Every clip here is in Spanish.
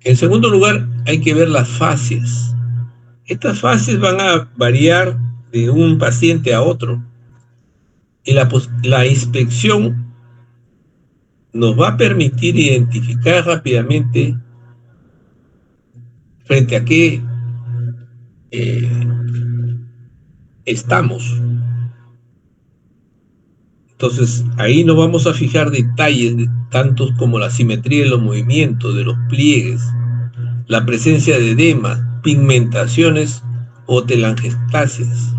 En segundo lugar, hay que ver las fases. Estas fases van a variar de un paciente a otro. Y la inspección nos va a permitir identificar rápidamente frente a qué estamos. Entonces, ahí nos vamos a fijar detalles tantos como la simetría de los movimientos, de los pliegues, la presencia de edemas, pigmentaciones o telangiectasias.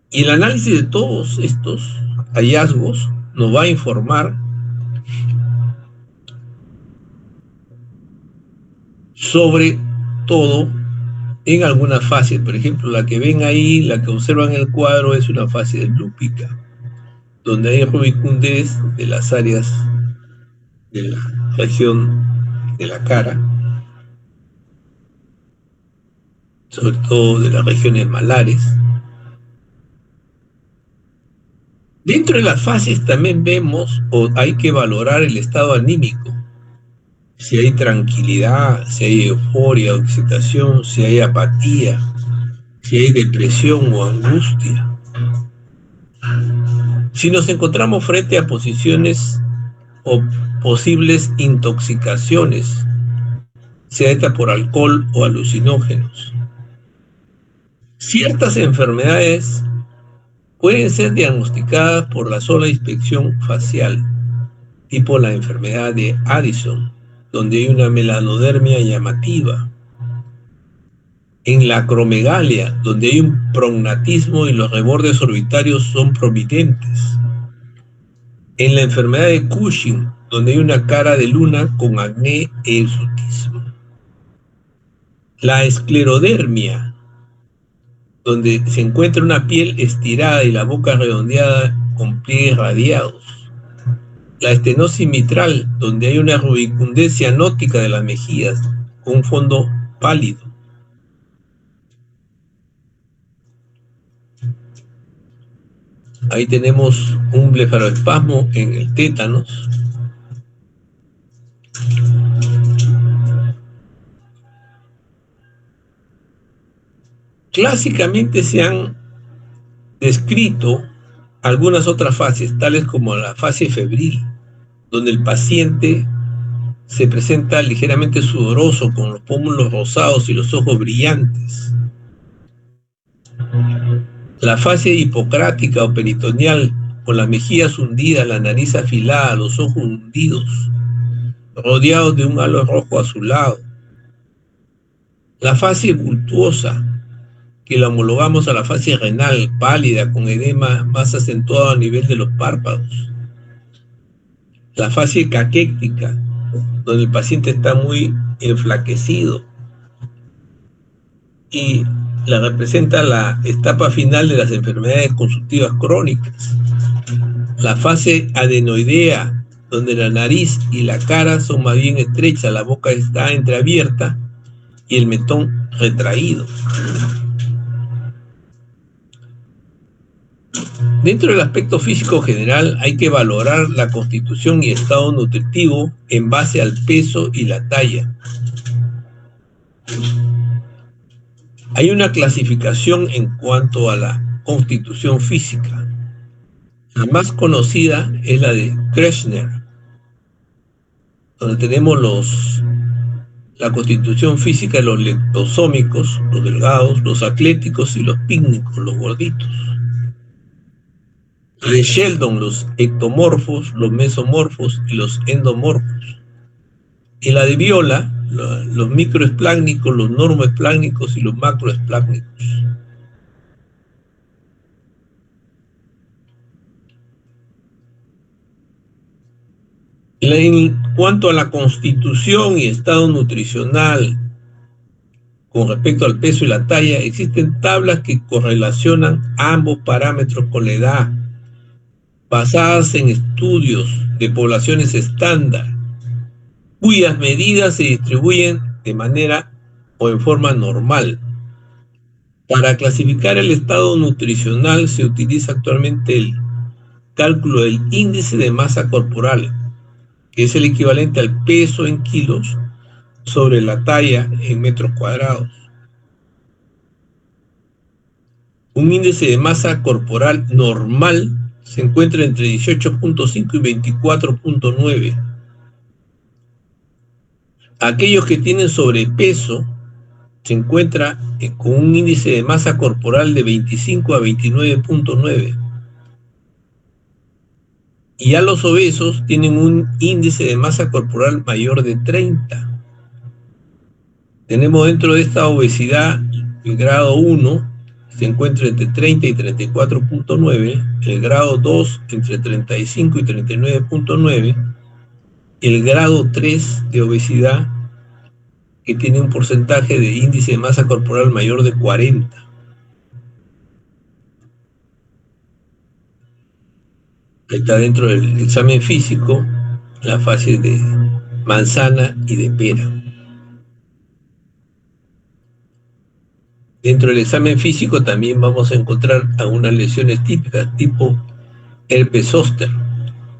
Y el análisis de todos estos hallazgos nos va a informar sobre todo en algunas fases. Por ejemplo, la que ven ahí, la que observan en el cuadro, es una fase de lúpica, donde hay rubicundez de las áreas de la región de la cara, sobre todo de las regiones malares. Dentro de las fases también vemos o hay que valorar el estado anímico. Si hay tranquilidad, si hay euforia o excitación, si hay apatía, si hay depresión o angustia. Si nos encontramos frente a posiciones o posibles intoxicaciones, sea esta por alcohol o alucinógenos. Ciertas enfermedades pueden ser diagnosticadas por la sola inspección facial, tipo la enfermedad de Addison, donde hay una melanodermia llamativa. En la acromegalia, donde hay un prognatismo y los rebordes orbitarios son prominentes. En la enfermedad de Cushing, donde hay una cara de luna con acné e hirsutismo. La esclerodermia, donde se encuentra una piel estirada y la boca redondeada con pliegues radiados. La estenosis mitral, donde hay una rubicundez cianótica de las mejillas con un fondo pálido. Ahí tenemos un blefaroespasmo en el tétanos. Clásicamente se han descrito algunas otras fases, tales como la fase febril, donde el paciente se presenta ligeramente sudoroso, con los pómulos rosados y los ojos brillantes. La fase hipocrática o peritoneal, con las mejillas hundidas, la nariz afilada, los ojos hundidos, rodeados de un halo rojo azulado. La fase bultuosa, que la homologamos a la fase renal, pálida, con edema más acentuado a nivel de los párpados. La fase caquéctica, donde el paciente está muy enflaquecido y la representa la etapa final de las enfermedades consultivas crónicas. La fase adenoidea, donde la nariz y la cara son más bien estrechas, la boca está entreabierta y el mentón retraído. Dentro del aspecto físico general hay que valorar la constitución y estado nutritivo en base al peso y la talla. Hay una clasificación en cuanto a la constitución física. La más conocida es la de Kretschmer, donde tenemos la constitución física de los leptosómicos, los delgados, los atléticos y los pícnicos, los gorditos. La de Sheldon, los ectomorfos, los mesomorfos y los endomorfos. Y la de Viola, los microesplácnicos, los normoesplácnicos y los macroesplácnicos. En cuanto a la constitución y estado nutricional con respecto al peso y la talla, existen tablas que correlacionan ambos parámetros con la edad, basadas en estudios de poblaciones estándar, cuyas medidas se distribuyen de manera o en forma normal. Para clasificar el estado nutricional se utiliza actualmente el cálculo del índice de masa corporal, que es el equivalente al peso en kilos sobre la talla en metros cuadrados. Un índice de masa corporal normal se encuentra entre 18.5 y 24.9. Aquellos que tienen sobrepeso se encuentra con un índice de masa corporal de 25 a 29.9. Y ya los obesos tienen un índice de masa corporal mayor de 30. Tenemos dentro de esta obesidad el grado 1, se encuentra entre 30 y 34.9, el grado 2 entre 35 y 39.9, el grado 3 de obesidad que tiene un porcentaje de índice de masa corporal mayor de 40. Ahí está dentro del examen físico la fase de manzana y de pera. Dentro del examen físico también vamos a encontrar algunas lesiones típicas, tipo herpes zóster,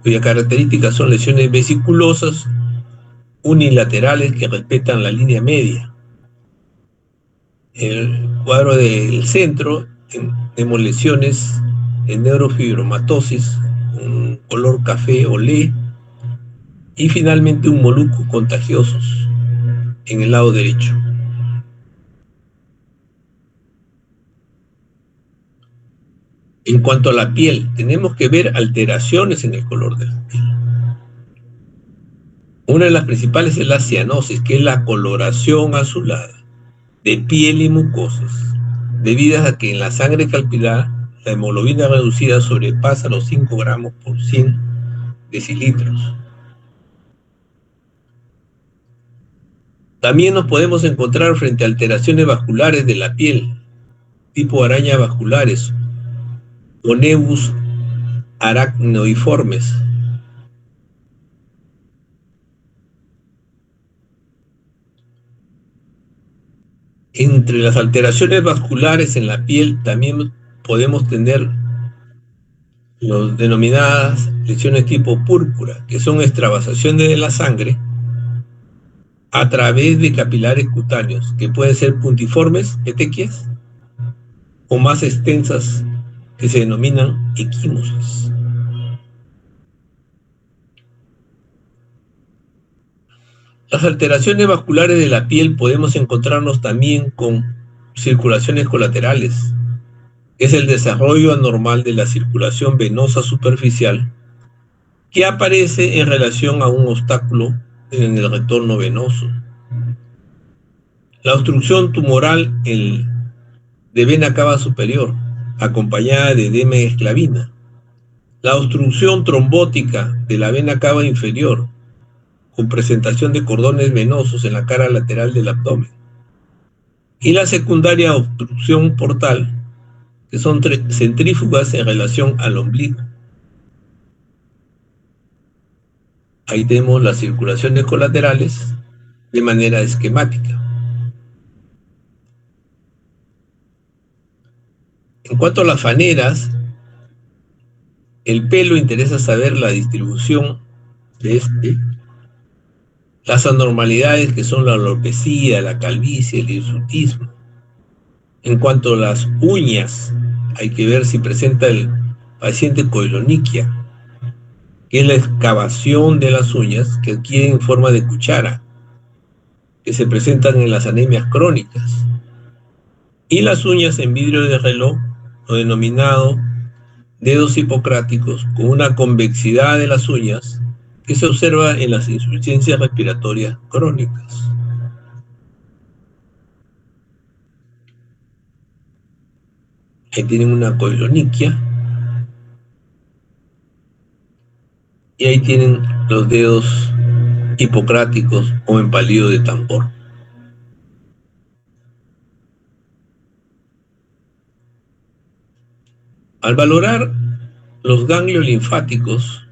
cuya características son lesiones vesiculosas unilaterales que respetan la línea media. En el cuadro del centro tenemos lesiones en neurofibromatosis, un color café olé, y finalmente un molusco contagiosos en el lado derecho. En cuanto a la piel, tenemos que ver alteraciones en el color de la piel. Una de las principales es la cianosis, que es la coloración azulada de piel y mucosas, debido a que en la sangre capilar la hemoglobina reducida sobrepasa los 5 gramos por 100 decilitros. También nos podemos encontrar frente a alteraciones vasculares de la piel, tipo arañas vasculares o nevus aracnoiformes. Entre las alteraciones vasculares en la piel también podemos tener las denominadas lesiones tipo púrpura, que son extravasaciones de la sangre a través de capilares cutáneos, que pueden ser puntiformes, petequias, o más extensas, que se denominan equimosas. Las alteraciones vasculares de la piel podemos encontrarnos también con circulaciones colaterales. Es el desarrollo anormal de la circulación venosa superficial que aparece en relación a un obstáculo en el retorno venoso. La obstrucción tumoral de vena cava superior, acompañada de edema y esclavina. La obstrucción trombótica de la vena cava inferior, con presentación de cordones venosos en la cara lateral del abdomen. Y la secundaria obstrucción portal, que son centrífugas en relación al ombligo. Ahí tenemos las circulaciones colaterales de manera esquemática. En cuanto a las faneras, el pelo interesa saber la distribución de las anormalidades que son la alopecia, la calvicie, el hirsutismo. En cuanto a las uñas, hay que ver si presenta el paciente coiloniquia, que es la excavación de las uñas que adquieren forma de cuchara, que se presentan en las anemias crónicas. Y las uñas en vidrio de reloj, lo denominado dedos hipocráticos, con una convexidad de las uñas que se observa en las insuficiencias respiratorias crónicas. Ahí tienen una coiloniquia y ahí tienen los dedos hipocráticos o empalido de tambor. Al valorar los ganglios linfáticos,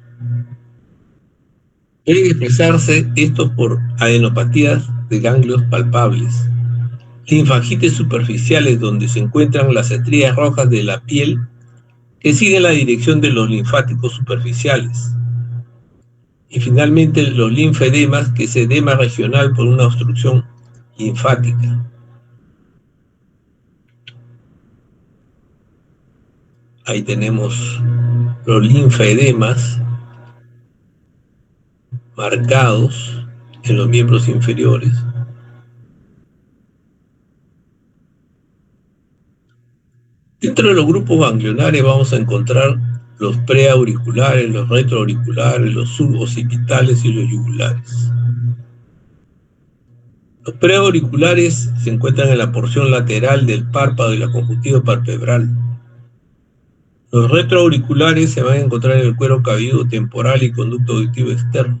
pueden expresarse estos por adenopatías de ganglios palpables, linfangitis superficiales donde se encuentran las estrías rojas de la piel que siguen la dirección de los linfáticos superficiales, Y finalmente los linfedemas, que es edema regional por una obstrucción linfática. Ahí tenemos los linfedemas marcados en los miembros inferiores. Dentro de los grupos ganglionares vamos a encontrar los preauriculares, los retroauriculares, los suboccipitales y los yugulares. Los preauriculares se encuentran en la porción lateral del párpado y la conjuntiva palpebral. Los retroauriculares se van a encontrar en el cuero cabelludo temporal y conducto auditivo externo.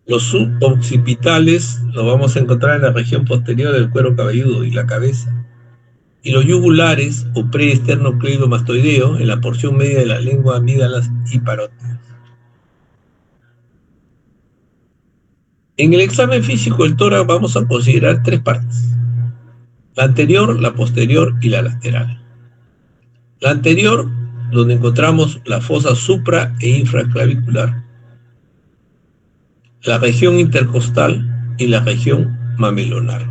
Los suboccipitales los vamos a encontrar en la región posterior del cuero cabelludo y la cabeza. Y los yugulares o preesternocleidomastoideo en la porción media de la lengua, amígdalas y parótidas. En el examen físico del tórax vamos a considerar tres partes: la anterior, la posterior y la lateral. La anterior, donde encontramos la fosa supra e infraclavicular, la región intercostal y la región mamelonar.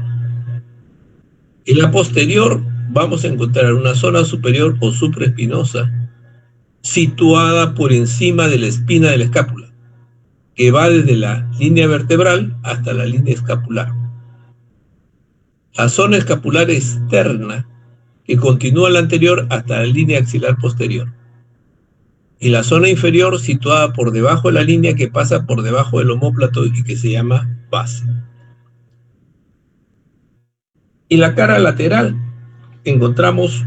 En la posterior vamos a encontrar una zona superior o supraespinosa situada por encima de la espina de la escápula, que va desde la línea vertebral hasta la línea escapular. La zona escapular externa, que continúa la anterior hasta la línea axilar posterior. Y la zona inferior situada por debajo de la línea que pasa por debajo del omóplato y que se llama base. Y la cara lateral encontramos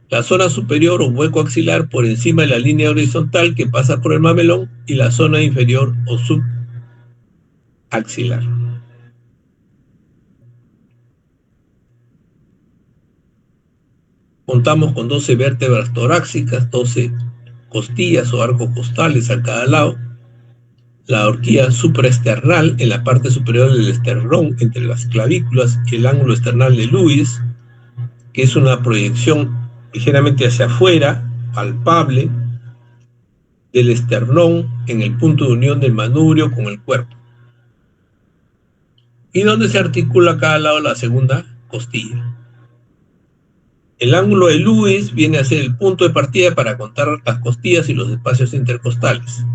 la zona superior o hueco axilar por encima de la línea horizontal que pasa por el mamelón y la zona inferior o subaxilar. Contamos con 12 vértebras torácicas, 12 costillas o arcos costales a cada lado, la horquilla supraesternal en la parte superior del esternón entre las clavículas y el ángulo esternal de Lewis, que es una proyección ligeramente hacia afuera, palpable, del esternón en el punto de unión del manubrio con el cuerpo, y donde se articula a cada lado la segunda costilla. El ángulo de Lewis viene a ser el punto de partida para contar las costillas y los espacios intercostales.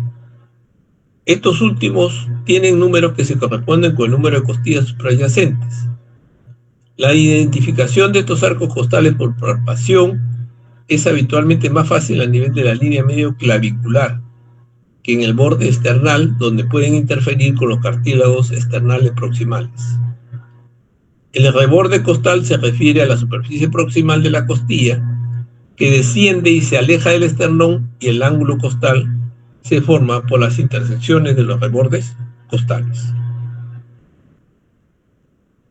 Estos últimos tienen números que se corresponden con el número de costillas subyacentes. La identificación de estos arcos costales por palpación es habitualmente más fácil a nivel de la línea medio clavicular que en el borde esternal, donde pueden interferir con los cartílagos esternales proximales. El reborde costal se refiere a la superficie proximal de la costilla, que desciende y se aleja del esternón, y el ángulo costal se forma por las intersecciones de los rebordes costales.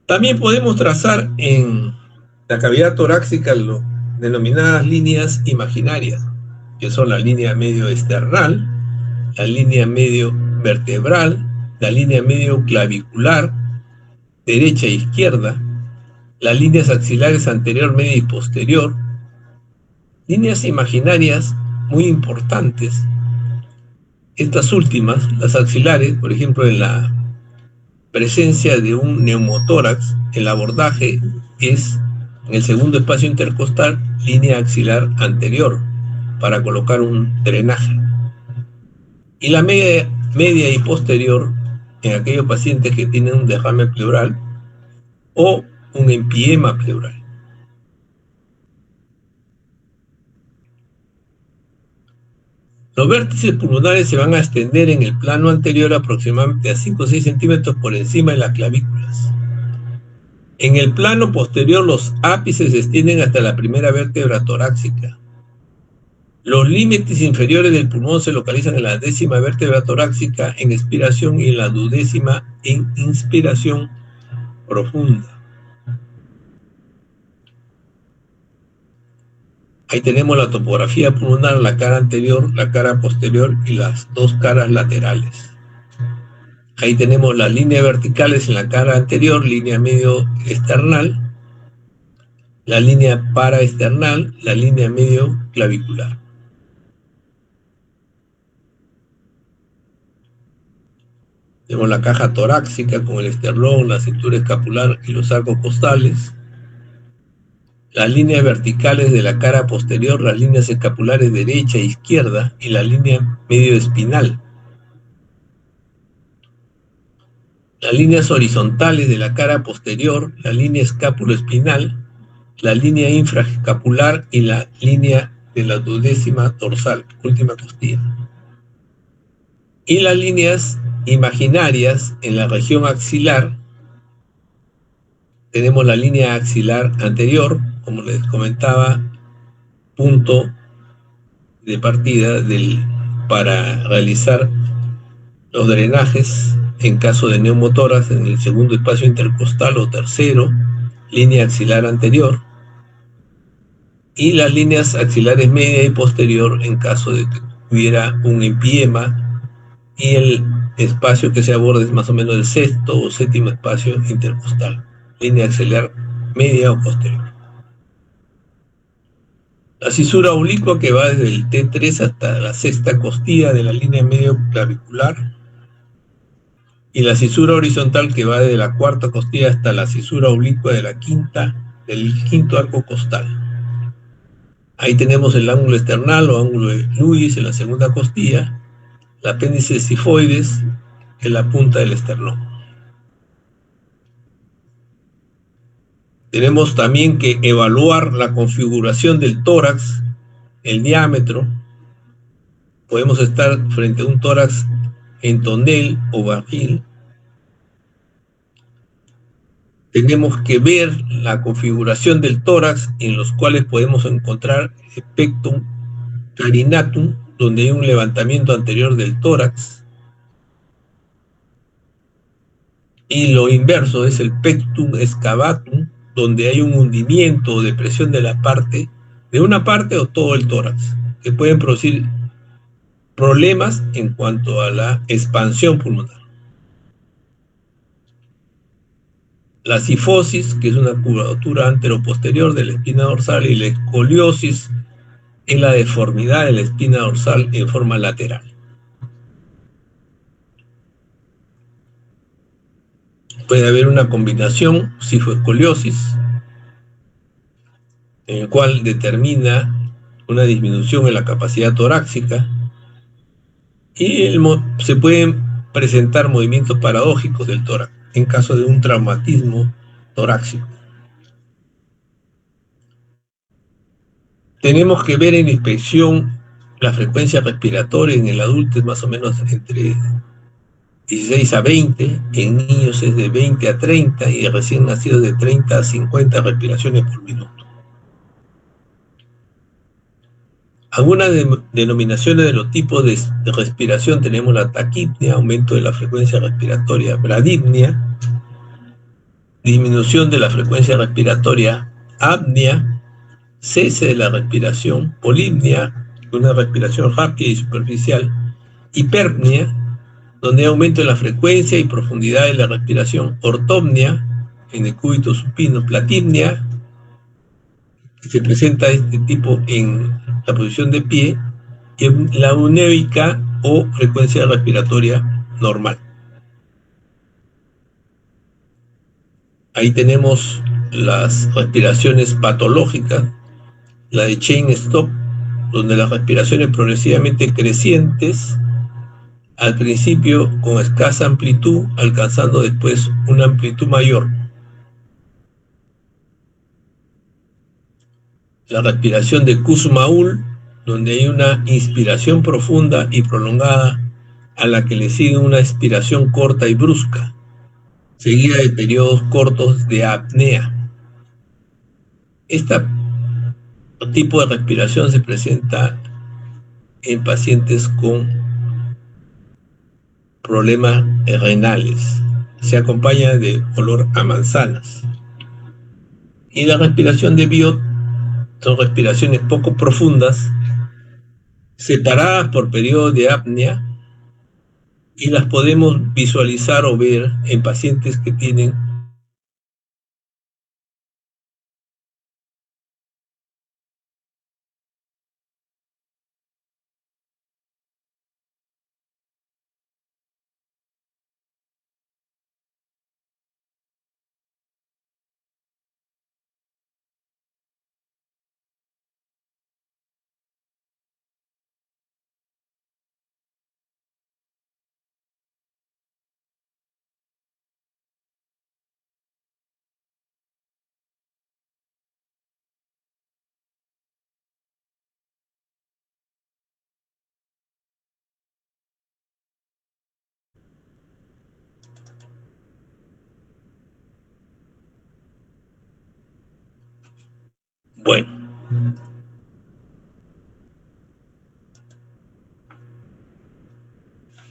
También podemos trazar en la cavidad torácica lo denominadas líneas imaginarias, que son la línea medio esternal, la línea medio vertebral, la línea medio clavicular, derecha e izquierda, las líneas axilares anterior, media y posterior, líneas imaginarias muy importantes. Estas últimas, las axilares, por ejemplo, en la presencia de un neumotórax, el abordaje es en el segundo espacio intercostal, línea axilar anterior, para colocar un drenaje. Y la media y posterior, en aquellos pacientes que tienen un derrame pleural o un empiema pleural. Los vértices pulmonares se van a extender en el plano anterior aproximadamente a 5 o 6 centímetros por encima de las clavículas. En el plano posterior, los ápices se extienden hasta la primera vértebra torácica. Los límites inferiores del pulmón se localizan en la 10ª vértebra torácica en expiración y en la 12ª en inspiración profunda. Ahí tenemos la topografía pulmonar, la cara anterior, la cara posterior y las dos caras laterales. Ahí tenemos las líneas verticales en la cara anterior, línea medio esternal, la línea paraesternal, la línea medio clavicular. Tenemos la caja torácica con el esternón, la cintura escapular y los arcos costales. Las líneas verticales de la cara posterior, las líneas escapulares derecha e izquierda y la línea medio espinal. Las líneas horizontales de la cara posterior, la línea escápulo-espinal, la línea infraescapular y la línea de la duodécima dorsal, última costilla. Y las líneas imaginarias en la región axilar, tenemos la línea axilar anterior, como les comentaba, punto de partida para realizar los drenajes en caso de neumotórax en el segundo espacio intercostal o tercero, línea axilar anterior, y las líneas axilares media y posterior en caso de que hubiera un empiema, y el espacio que se aborda es más o menos el sexto o séptimo espacio intercostal, línea axilar media o posterior. La cisura oblicua que va desde el T3 hasta la sexta costilla de la línea medio clavicular, y la cisura horizontal que va desde la cuarta costilla hasta la cisura oblicua de del quinto arco costal. Ahí tenemos el ángulo esternal o ángulo de Lewis en la segunda costilla, el apéndice sifoides en la punta del esternón. Tenemos también que evaluar la configuración del tórax, el diámetro. Podemos estar frente a un tórax en tonel o barril. Tenemos que ver la configuración del tórax, en los cuales podemos encontrar el pectum carinatum, donde hay un levantamiento anterior del tórax, y lo inverso es el pectum excavatum, donde hay un hundimiento o depresión de una parte o todo el tórax, que pueden producir problemas en cuanto a la expansión pulmonar. La cifosis, que es una curvatura anteroposterior de la espina dorsal, y la escoliosis es la deformidad de la espina dorsal en forma lateral. Puede haber una combinación cifoescoliosis, en el cual determina una disminución en la capacidad torácica, y se pueden presentar movimientos paradójicos del tórax en caso de un traumatismo torácico. Tenemos que ver en inspección la frecuencia respiratoria. En el adulto es más o menos entre 16 a 20, en niños es de 20 a 30 y recién nacidos de 30 a 50 respiraciones por minuto. Algunas denominaciones de los tipos de respiración: tenemos la taquipnea, aumento de la frecuencia respiratoria; bradipnea, disminución de la frecuencia respiratoria; apnea, cese de la respiración; polipnea, una respiración rápida y superficial; hiperpnea, donde hay aumento de la frecuencia y profundidad de la respiración; ortopnea, en el cúbito supino; platipnea, que se presenta este tipo en la posición de pie; y la euneica o frecuencia respiratoria normal. Ahí tenemos las respiraciones patológicas, la de chain stop, donde las respiraciones progresivamente crecientes, al principio con escasa amplitud, alcanzando después una amplitud mayor. La respiración de Kussmaul, donde hay una inspiración profunda y prolongada, a la que le sigue una expiración corta y brusca, seguida de periodos cortos de apnea. Este tipo de respiración se presenta en pacientes con problemas renales. Se acompaña de olor a manzanas. Y la respiración de Biot son respiraciones poco profundas, separadas por periodos de apnea, y las podemos visualizar o ver en pacientes que tienen Bueno,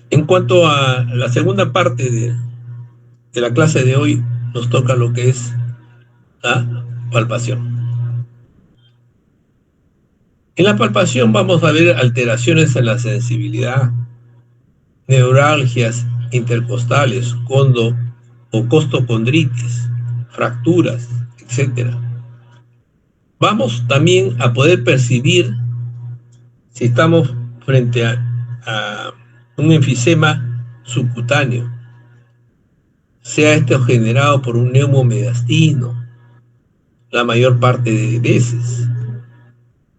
en cuanto a la segunda parte de la clase de hoy, nos toca lo que es la palpación. En la palpación vamos a ver alteraciones en la sensibilidad, neuralgias intercostales, condo o costocondritis, fracturas, etc. Vamos también a poder percibir si estamos frente a un enfisema subcutáneo, sea este generado por un neumomedastino, la mayor parte de veces.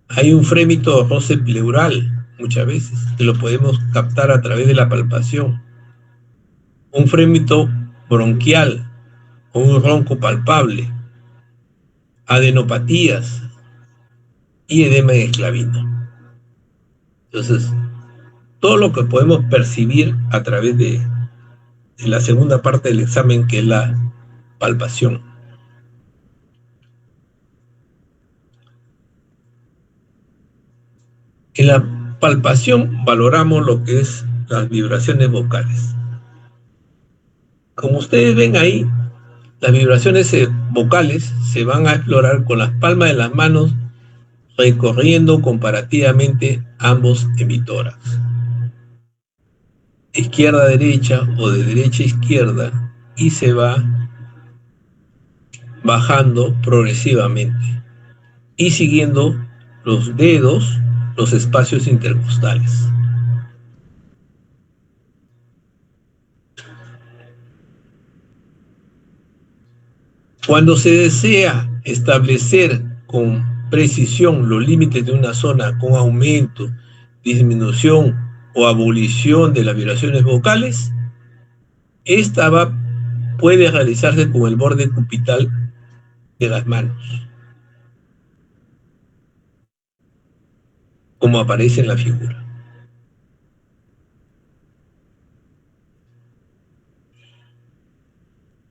Hay un frémito roce pleural, muchas veces, que lo podemos captar a través de la palpación. Un frémito bronquial o un ronco palpable, adenopatías y edema de esclavino. Entonces, todo lo que podemos percibir a través de la segunda parte del examen, que es la palpación. En la palpación valoramos lo que es las vibraciones vocales. Como ustedes ven ahí, las vibraciones vocales se van a explorar con las palmas de las manos, recorriendo comparativamente ambos emitórax, izquierda a derecha o de derecha a izquierda, y se va bajando progresivamente y siguiendo los dedos, los espacios intercostales. Cuando se desea establecer con precisión los límites de una zona con aumento, disminución o abolición de las vibraciones vocales, esta puede realizarse con el borde cubital de las manos, como aparece en la figura.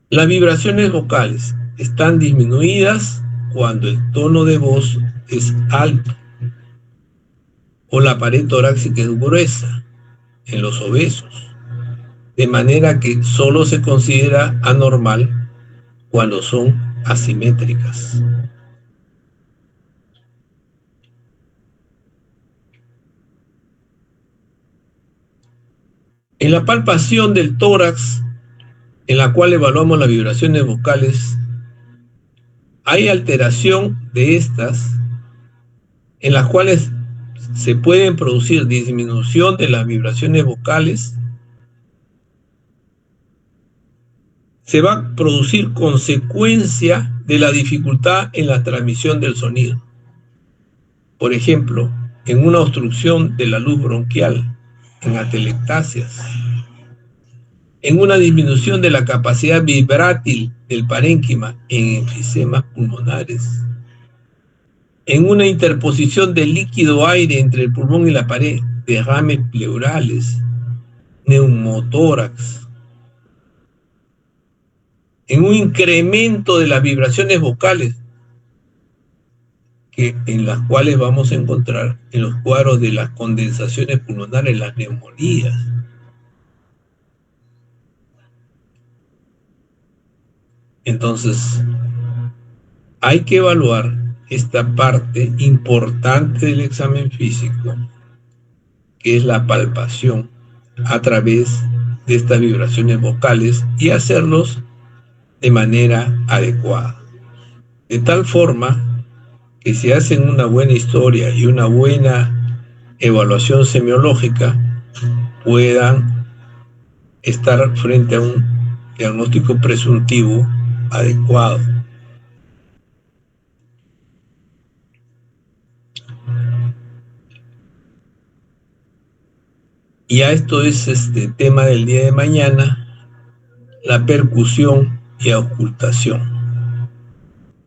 Las vibraciones vocales están disminuidas cuando el tono de voz es alto o la pared torácica es gruesa en los obesos, de manera que solo se considera anormal cuando son asimétricas. En la palpación del tórax, en la cual evaluamos las vibraciones vocales, hay alteración de estas, en las cuales se pueden producir disminución de las vibraciones vocales. Se va a producir consecuencia de la dificultad en la transmisión del sonido. Por ejemplo, en una obstrucción de la luz bronquial, en atelectasias, en una disminución de la capacidad vibrátil del parénquima en enfisemas pulmonares, en una interposición de líquido-aire entre el pulmón y la pared, derrames pleurales, neumotórax, en un incremento de las vibraciones vocales, en las cuales vamos a encontrar en los cuadros de las condensaciones pulmonares, las neumonías. Entonces, hay que evaluar esta parte importante del examen físico, que es la palpación a través de estas vibraciones vocales, y hacerlos de manera adecuada. De tal forma que si hacen una buena historia y una buena evaluación semiológica, puedan estar frente a un diagnóstico presuntivo adecuado. Y a esto es este tema del día de mañana, la percusión y ocultación.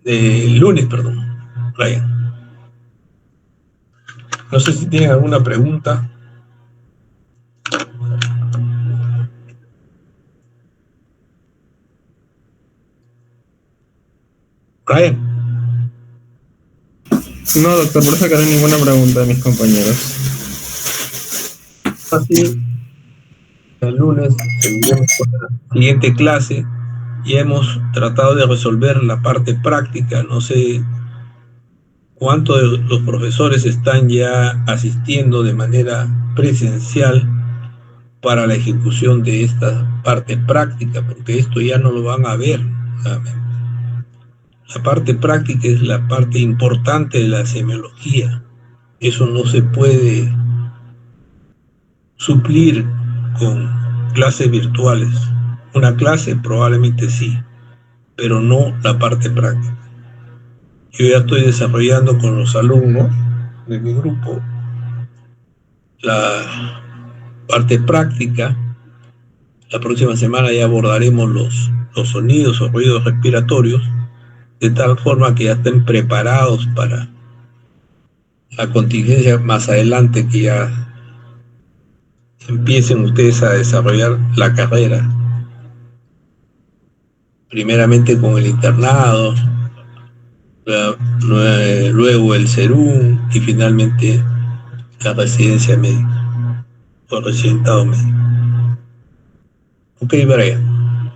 Lunes, perdón, Ryan. No sé si tienen alguna pregunta. Ryan. No, doctor, por eso que no hay ninguna pregunta de mis compañeros. Así, el lunes seguiremos con la siguiente clase. Ya hemos tratado de resolver la parte práctica. No sé cuántos de los profesores están ya asistiendo de manera presencial para la ejecución de esta parte práctica, porque esto ya no lo van a ver nuevamente. La parte práctica es la parte importante de la semiología. Eso no se puede suplir con clases virtuales. Una clase probablemente sí, pero no la parte práctica. Yo ya estoy desarrollando con los alumnos de mi grupo la parte práctica. La próxima semana ya abordaremos los sonidos o ruidos respiratorios, de tal forma que ya estén preparados para la contingencia más adelante, que ya empiecen ustedes a desarrollar la carrera, primeramente con el internado, luego el SERUM y finalmente la residencia médica o residentado médico. Ok, Brian,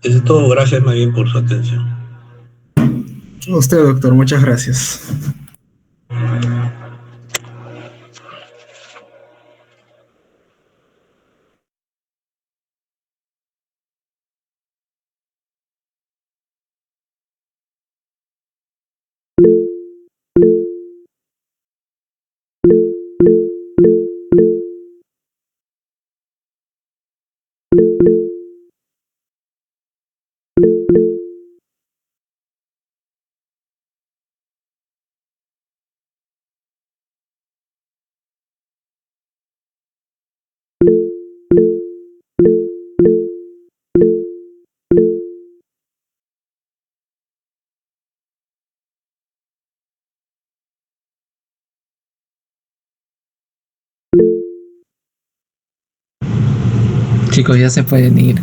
eso es todo. Gracias más bien por su atención. A usted, doctor, muchas gracias. Chicos, ya se pueden ir.